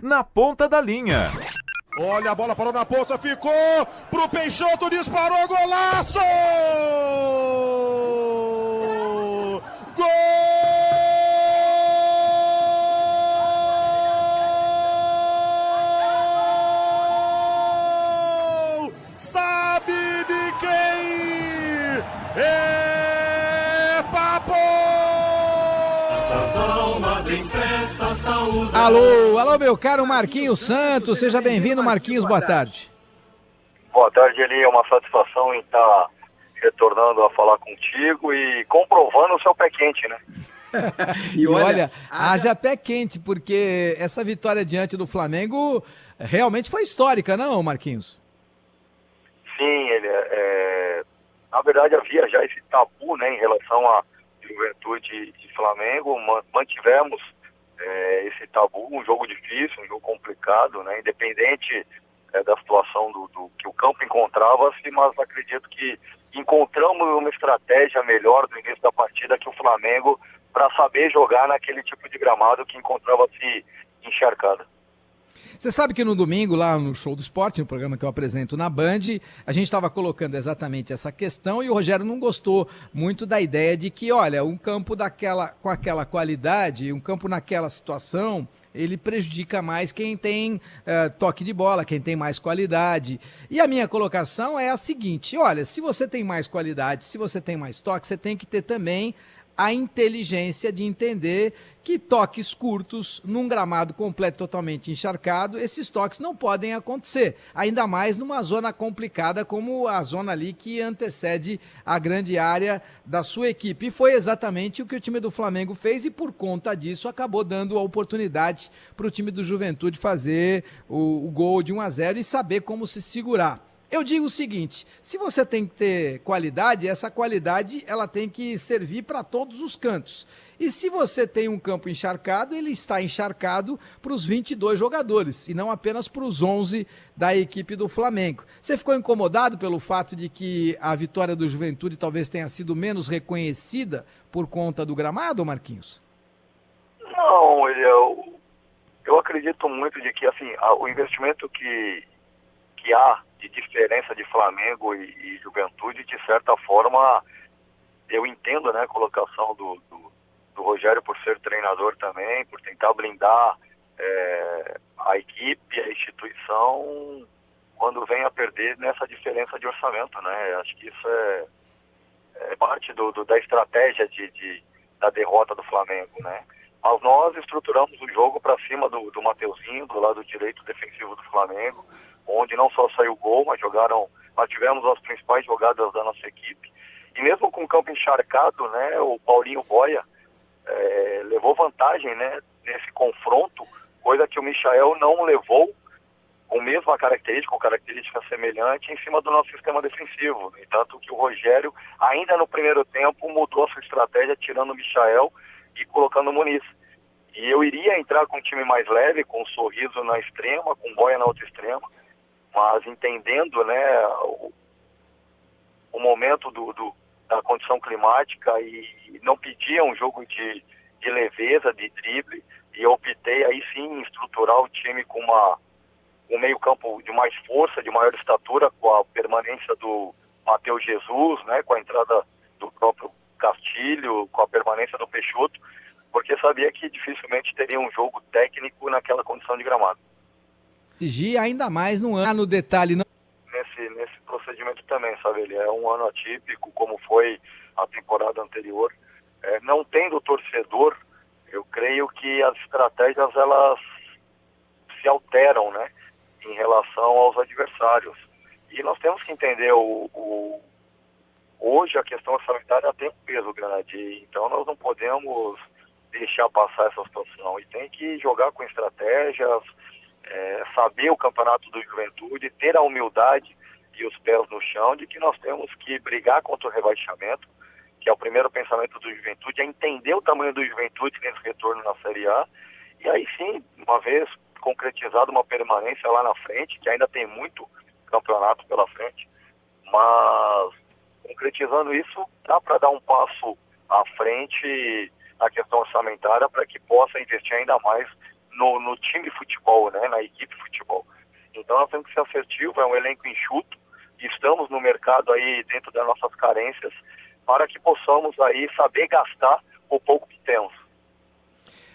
na ponta da linha. Olha, a bola parou na ponta, ficou pro Peixoto, disparou, golaço! Gol! Sabe de quem? É Papo! Alô, meu caro Marquinhos Santos, seja bem-vindo, Marquinhos, boa tarde. Boa tarde, Eli, é uma satisfação em estar retornando a falar contigo e comprovando o seu pé quente, né? E olha, haja pé quente, porque essa vitória diante do Flamengo realmente foi histórica, não, Marquinhos? Sim, ele na verdade havia já esse tabu, né, em relação à Juventude e Flamengo. Mantivemos esse tabu, um jogo difícil, um jogo complicado, né, independente da situação do que o campo encontrava-se, mas acredito que encontramos uma estratégia melhor do início da partida que o Flamengo para saber jogar naquele tipo de gramado que encontrava-se encharcado. Você sabe que no domingo, lá no Show do Esporte, no programa que eu apresento na Band, a gente estava colocando exatamente essa questão e o Rogério não gostou muito da ideia de que, olha, um campo com aquela qualidade, um campo naquela situação, ele prejudica mais quem tem toque de bola, quem tem mais qualidade. E a minha colocação é a seguinte, olha, se você tem mais qualidade, se você tem mais toque, você tem que ter também a inteligência de entender que toques curtos, num gramado completo totalmente encharcado, esses toques não podem acontecer, ainda mais numa zona complicada como a zona ali que antecede a grande área da sua equipe. E foi exatamente o que o time do Flamengo fez e por conta disso acabou dando a oportunidade para o time do Juventude fazer o gol de 1-0 e saber como se segurar. Eu digo o seguinte, se você tem que ter qualidade, essa qualidade ela tem que servir para todos os cantos. E se você tem um campo encharcado, ele está encharcado para os 22 jogadores e não apenas para os 11 da equipe do Flamengo. Você ficou incomodado pelo fato de que a vitória do Juventude talvez tenha sido menos reconhecida por conta do gramado, Marquinhos? Não, eu acredito muito de que assim, o investimento que há de diferença de Flamengo e Juventude, de certa forma, eu entendo, né, a colocação do Rogério por ser treinador também, por tentar blindar a equipe, a instituição, quando vem a perder nessa diferença de orçamento, né? Acho que isso é parte da estratégia da derrota do Flamengo, né? Mas nós estruturamos o jogo para cima do Mateuzinho, do lado direito defensivo do Flamengo, onde não só saiu gol, mas tivemos as principais jogadas da nossa equipe. E mesmo com o campo encharcado, né, o Paulinho Boia levou vantagem, né, nesse confronto, coisa que o Michael não levou com a mesma característica, com característica semelhante, em cima do nosso sistema defensivo. No entanto, que o Rogério, ainda no primeiro tempo, mudou a sua estratégia, tirando o Michael e colocando o Muniz. E eu iria entrar com um time mais leve, com o Sorriso na extrema, com o Boia na outra extrema, mas entendendo, né, o momento da condição climática e não pedia um jogo de leveza, de drible, e eu optei aí sim em estruturar o time com um meio campo de mais força, de maior estatura, com a permanência do Matheus Jesus, né, com a entrada do próprio Castilho, com a permanência do Peixoto, porque sabia que dificilmente teria um jogo técnico naquela condição de gramado. Exigir ainda mais no detalhe. Não... Nesse procedimento também, sabe? Ele é um ano atípico, como foi a temporada anterior. Não tendo torcedor, eu creio que as estratégias elas se alteram, né, em relação aos adversários. E nós temos que entender hoje a questão orçamentária tem um peso grande, então nós não podemos deixar passar essa situação e tem que jogar com estratégias, saber o campeonato do Juventude, ter a humildade e os pés no chão de que nós temos que brigar contra o rebaixamento, que é o primeiro pensamento do Juventude, é entender o tamanho do Juventude nesse retorno na Série A, e aí sim, uma vez concretizado uma permanência lá na frente, que ainda tem muito campeonato pela frente, mas concretizando isso, dá para dar um passo à frente na questão orçamentária para que possa investir ainda mais no time de futebol, né, na equipe de futebol. Então nós temos que ser assertivos, é um elenco enxuto, estamos no mercado aí dentro das nossas carências, para que possamos aí saber gastar o pouco que temos.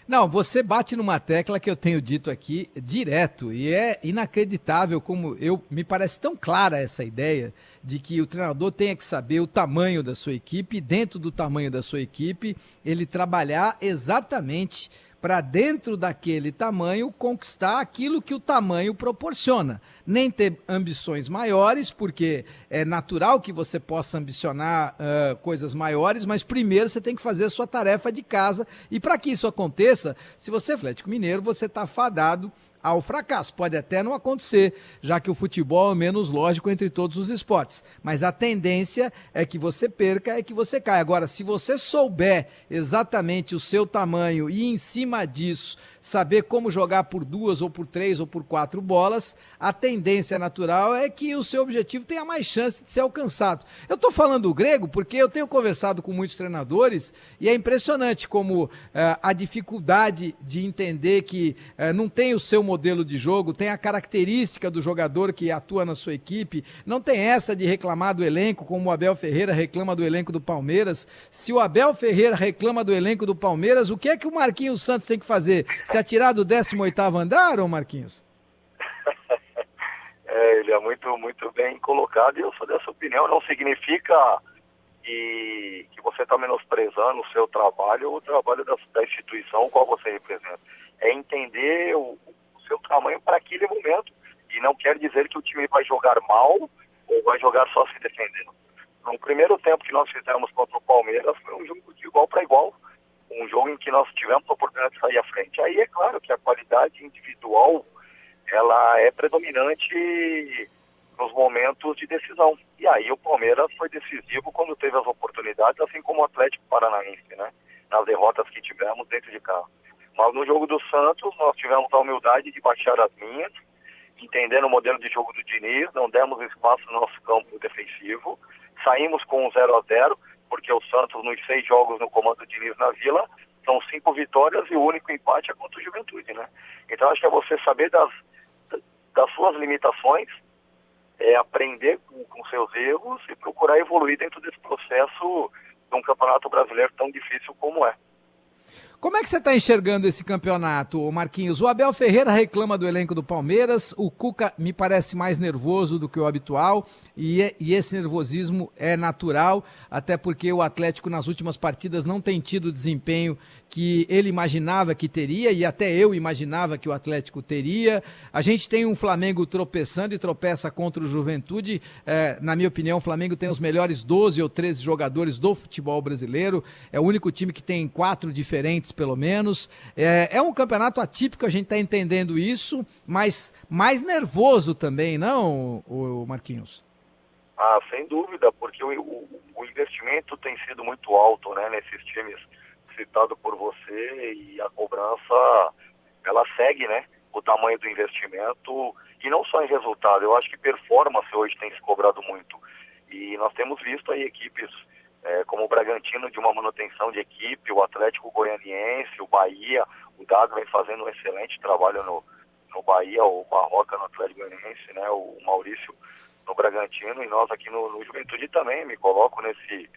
Não, você bate numa tecla que eu tenho dito aqui direto, e é inacreditável como me parece tão clara essa ideia de que o treinador tenha que saber o tamanho da sua equipe, e dentro do tamanho da sua equipe, ele trabalhar exatamente para dentro daquele tamanho conquistar aquilo que o tamanho proporciona. Nem ter ambições maiores, porque é natural que você possa ambicionar coisas maiores, mas primeiro você tem que fazer a sua tarefa de casa, e para que isso aconteça, se você é Atlético Mineiro, você está fadado ao fracasso. Pode até não acontecer, já que o futebol é o menos lógico entre todos os esportes. Mas a tendência é que você perca, é que você caia. Agora, se você souber exatamente o seu tamanho e em cima disso saber como jogar por 2 ou por 3 ou por 4 bolas, a tendência natural é que o seu objetivo tenha mais chance de ser alcançado. Eu estou falando grego porque eu tenho conversado com muitos treinadores e é impressionante como a dificuldade de entender que não tem o seu modelo de jogo, tem a característica do jogador que atua na sua equipe, não tem essa de reclamar do elenco como o Abel Ferreira reclama do elenco do Palmeiras. Se o Abel Ferreira reclama do elenco do Palmeiras, o que é que o Marquinhos Santos tem que fazer? Se atirar do 18º andar, ou Marquinhos? Ele é muito, muito bem colocado e eu sou dessa opinião. Não significa que você está menosprezando o seu trabalho ou o trabalho da instituição qual você representa. É entender o seu tamanho para aquele momento. E não quer dizer que o time vai jogar mal ou vai jogar só se defendendo. No primeiro tempo que nós fizemos contra o Palmeiras foi um jogo de igual para igual. Um jogo em que nós tivemos a oportunidade de sair à frente. Aí é claro que a qualidade individual ela é predominante nos momentos de decisão. E aí o Palmeiras foi decisivo quando teve as oportunidades, assim como o Atlético Paranaense, né? Nas derrotas que tivemos dentro de casa. Mas no jogo do Santos nós tivemos a humildade de baixar as linhas, entendendo o modelo de jogo do Diniz, não demos espaço no nosso campo defensivo, saímos com um 0-0, porque o Santos, nos 6 jogos no comando do Diniz na Vila, são 5 vitórias e o único empate é contra o Juventude, né? Então acho que é você saber das suas limitações, aprender com seus erros e procurar evoluir dentro desse processo de um campeonato brasileiro tão difícil como é. Como é que você está enxergando esse campeonato, Marquinhos? O Abel Ferreira reclama do elenco do Palmeiras, o Cuca me parece mais nervoso do que o habitual e esse nervosismo é natural, até porque o Atlético nas últimas partidas não tem tido o desempenho que ele imaginava que teria e até eu imaginava que o Atlético teria. A gente tem um Flamengo tropeçando e tropeça contra o Juventude. Na minha opinião, o Flamengo tem os melhores 12 ou 13 jogadores do futebol brasileiro. É o único time que tem 4 diferentes, pelo menos. É um campeonato atípico, a gente está entendendo isso, mas mais nervoso também, não, o Marquinhos? Sem dúvida, porque o investimento tem sido muito alto, né, nesses times citado por você, e a cobrança ela segue, né, o tamanho do investimento e não só em resultado. Eu acho que performance hoje tem se cobrado muito e nós temos visto aí equipes como o Bragantino de uma manutenção de equipe, o Atlético Goianiense, o Bahia, o Dado vem fazendo um excelente trabalho no Bahia, o Barroca no Atlético Goianiense, né, o Maurício no Bragantino, e nós aqui no Juventude também me coloco nesse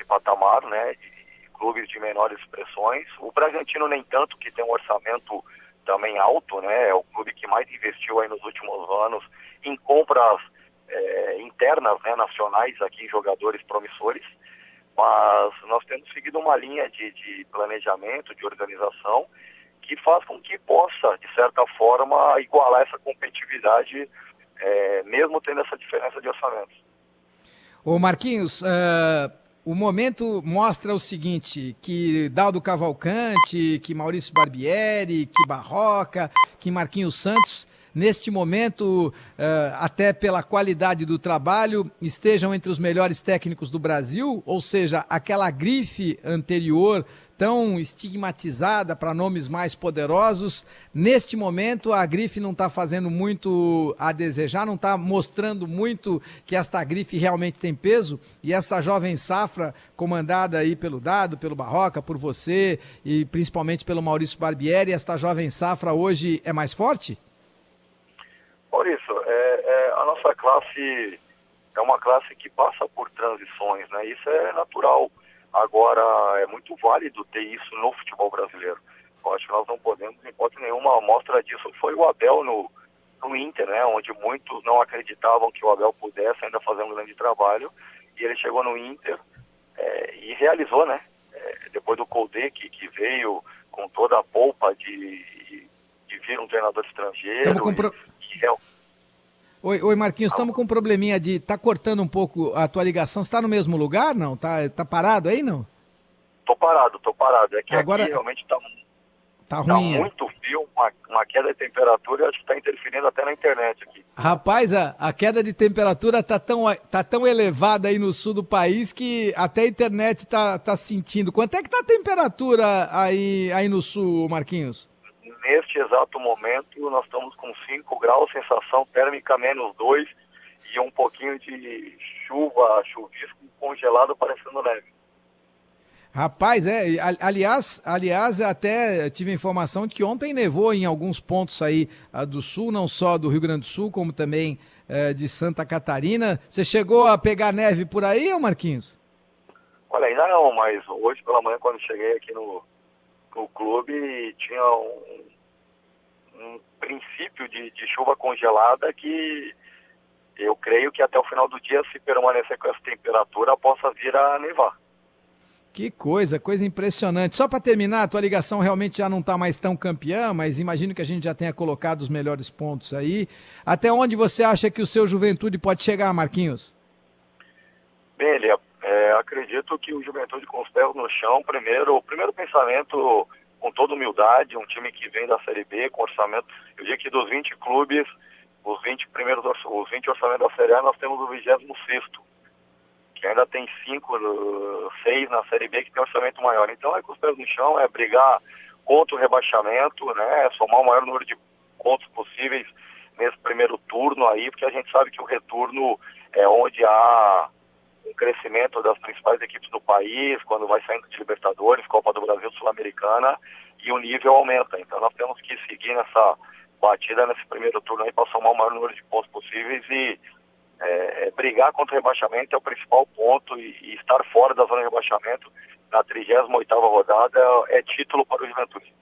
patamar, né, de clubes de menores expressões. O Bragantino nem tanto, que tem um orçamento também alto, né? É o clube que mais investiu aí nos últimos anos em compras internas, né, nacionais aqui em jogadores promissores. Mas nós temos seguido uma linha de planejamento, de organização, que faz com que possa, de certa forma, igualar essa competitividade, mesmo tendo essa diferença de orçamentos. Ô Marquinhos, o momento mostra o seguinte, que Daldo Cavalcante, que Maurício Barbieri, que Barroca, que Marquinhos Santos, neste momento, até pela qualidade do trabalho, estejam entre os melhores técnicos do Brasil, ou seja, aquela grife anterior tão estigmatizada para nomes mais poderosos. Neste momento, a grife não está fazendo muito a desejar, não está mostrando muito que esta grife realmente tem peso, e esta jovem safra, comandada aí pelo Dado, pelo Barroca, por você e principalmente pelo Maurício Barbieri, esta jovem safra hoje é mais forte? Maurício, a nossa classe é uma classe que passa por transições, né? Isso é natural. Agora, é muito válido ter isso no futebol brasileiro. Eu acho que nós não podemos, em hipótese nenhuma, mostra disso foi o Abel no Inter, né? Onde muitos não acreditavam que o Abel pudesse ainda fazer um grande trabalho. E ele chegou no Inter e realizou, né? Depois do Koudé, que veio com toda a polpa de vir um treinador estrangeiro. Oi, Marquinhos, estamos com um probleminha de... Tá cortando um pouco a tua ligação. Você está no mesmo lugar, não? Tá parado aí, não? Tô parado. É que agora aqui realmente tá ruim. Muito frio, uma queda de temperatura, e acho que está interferindo até na internet aqui. Rapaz, a queda de temperatura tá tão elevada aí no sul do país que até a internet tá sentindo. Quanto é que tá a temperatura aí no sul, Marquinhos? Neste exato momento, nós estamos com 5 graus, sensação térmica -2 e um pouquinho de chuvisco congelado parecendo neve. Rapaz, aliás, até tive informação de que ontem nevou em alguns pontos aí do sul, não só do Rio Grande do Sul, como também de Santa Catarina. Você chegou a pegar neve por aí, ô Marquinhos? Olha, ainda não, mas hoje pela manhã, quando cheguei aqui no clube, tinha um princípio de chuva congelada que eu creio que até o final do dia, se permanecer com essa temperatura, possa vir a nevar. Que coisa impressionante. Só para terminar, a tua ligação realmente já não está mais tão campeã, mas imagino que a gente já tenha colocado os melhores pontos aí. Até onde você acha que o seu Juventude pode chegar, Marquinhos? Bem, Elia, acredito que o Juventude com os pés no chão, o primeiro pensamento, com toda humildade, um time que vem da Série B, com orçamento, eu digo que dos 20 clubes, os 20 orçamentos da Série A, nós temos o 26º. Que ainda tem 6 na Série B que tem orçamento maior. Então é com os pés no chão, é brigar contra o rebaixamento, né? Somar o maior número de pontos possíveis nesse primeiro turno aí, porque a gente sabe que o retorno é onde há um crescimento das principais equipes do país, quando vai saindo de Libertadores, Copa do Brasil, Sul-Americana, e o nível aumenta. Então nós temos que seguir nessa batida nesse primeiro turno aí para somar o maior número de pontos possíveis e brigar contra o rebaixamento é o principal ponto e estar fora da zona de rebaixamento na 38ª rodada é título para o Juventude.